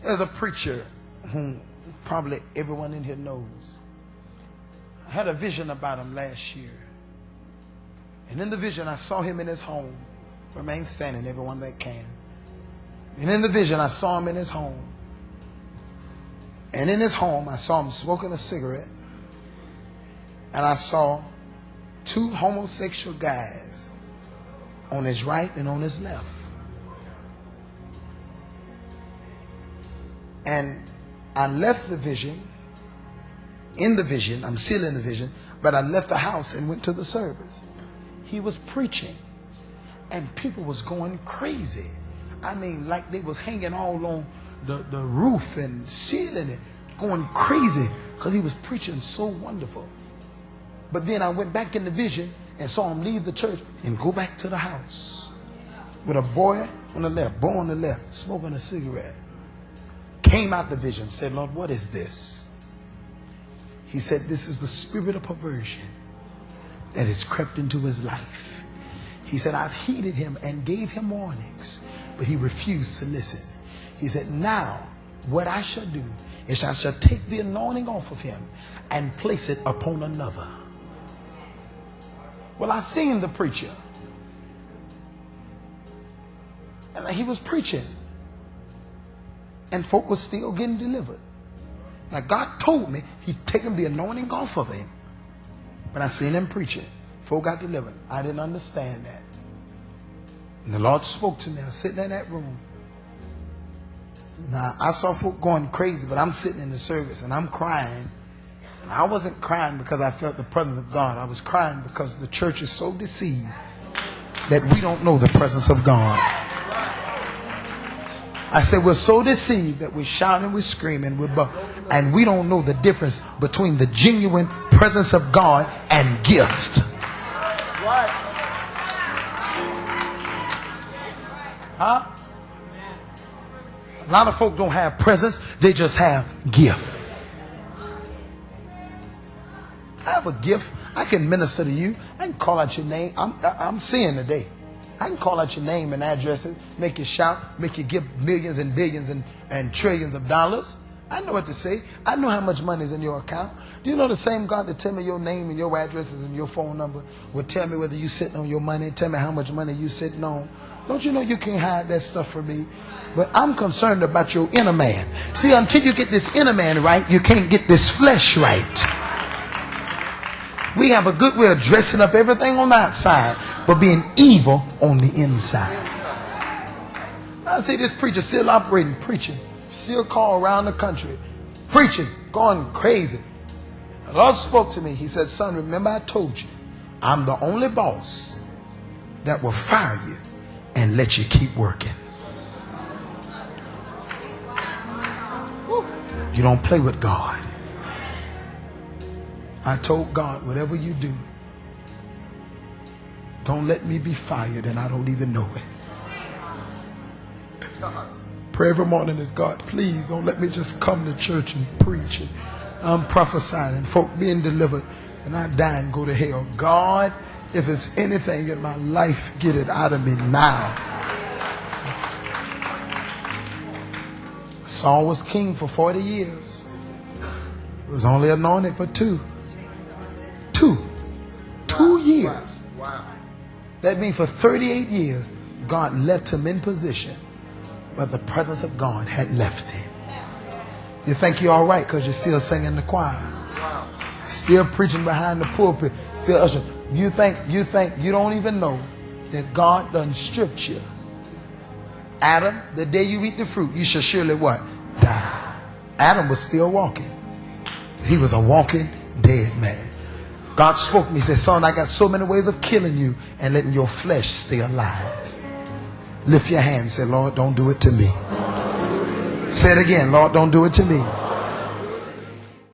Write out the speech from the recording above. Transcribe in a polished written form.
There's a preacher whom probably everyone in here knows. I had a vision about him last year. And in the vision, I saw him in his home. Remain standing, everyone that can. And in the vision, I saw him in his home. And in his home, I saw him smoking a cigarette. And I saw two homosexual guys on his right and on his left. And I left the vision. In the vision, I'm still in the vision, but I left the house and went to the service. He was preaching, and people was going crazy. I mean, like they was hanging all on the roof and ceiling and going crazy because he was preaching so wonderful. But then I went back in the vision and saw him leave the church and go back to the house with a boy on the left, boy on the left, smoking a cigarette. Came out the vision, said, Lord, what is this? He said, this is the spirit of perversion that has crept into his life. He said, I've heeded him and gave him warnings, but he refused to listen. He said, now what I shall do is I shall take the anointing off of him and place it upon another. Well, I seen the preacher, and he was preaching, and folk was still getting delivered. Now God told me he'd taken the anointing off of him, but I seen him preaching. Folk got delivered. I didn't understand that. And the Lord spoke to me. I was sitting in that room. Now I saw folk going crazy, but I'm sitting in the service and I'm crying. And I wasn't crying because I felt the presence of God. I was crying because the church is so deceived that we don't know the presence of God. I said we're so deceived that we're shouting, we're screaming, and we don't know the difference between the genuine presence of God and gift. Huh? A lot of folk don't have presence, they just have gift. I have a gift. I can minister to you. I can call out your name. I'm seeing today. I can call out your name and addresses, make you shout, make you give millions and billions and trillions of dollars. I know what to say. I know how much money is in your account. Do you know the same God that tell me your name and your addresses and your phone number will tell me whether you sitting on your money, tell me how much money you sitting on? Don't you know you can't hide that stuff from me? But I'm concerned about your inner man. See, until you get this inner man right, you can't get this flesh right. We have a good way of dressing up everything on the outside, but being evil on the inside. I see this preacher still operating, preaching, still called around the country, preaching, going crazy. The Lord spoke to me. He said, son, remember I told you, I'm the only boss that will fire you and let you keep working. You don't play with God. I told God, whatever you do, don't let me be fired and I don't even know it. Pray every morning is, God, please don't let me just come to church and preach and I'm prophesying and folk being delivered and I die and go to hell. God, if there's anything in my life, get it out of me now. Saul was king for 40 years. He was only anointed for 2 years. Wow. That means for 38 years, God left him in position, but the presence of God had left him. You think you're all right because you're still singing the choir, still preaching behind the pulpit, still ushering. You think you don't even know that God done stripped you. Adam, the day you eat the fruit, you shall surely what? Die. Adam was still walking. He was a walking dead man. God spoke to me. He said, son, I got so many ways of killing you and letting your flesh stay alive. Lift your hand and say, Lord, don't do it to me. Say it again, Lord, don't do it to me.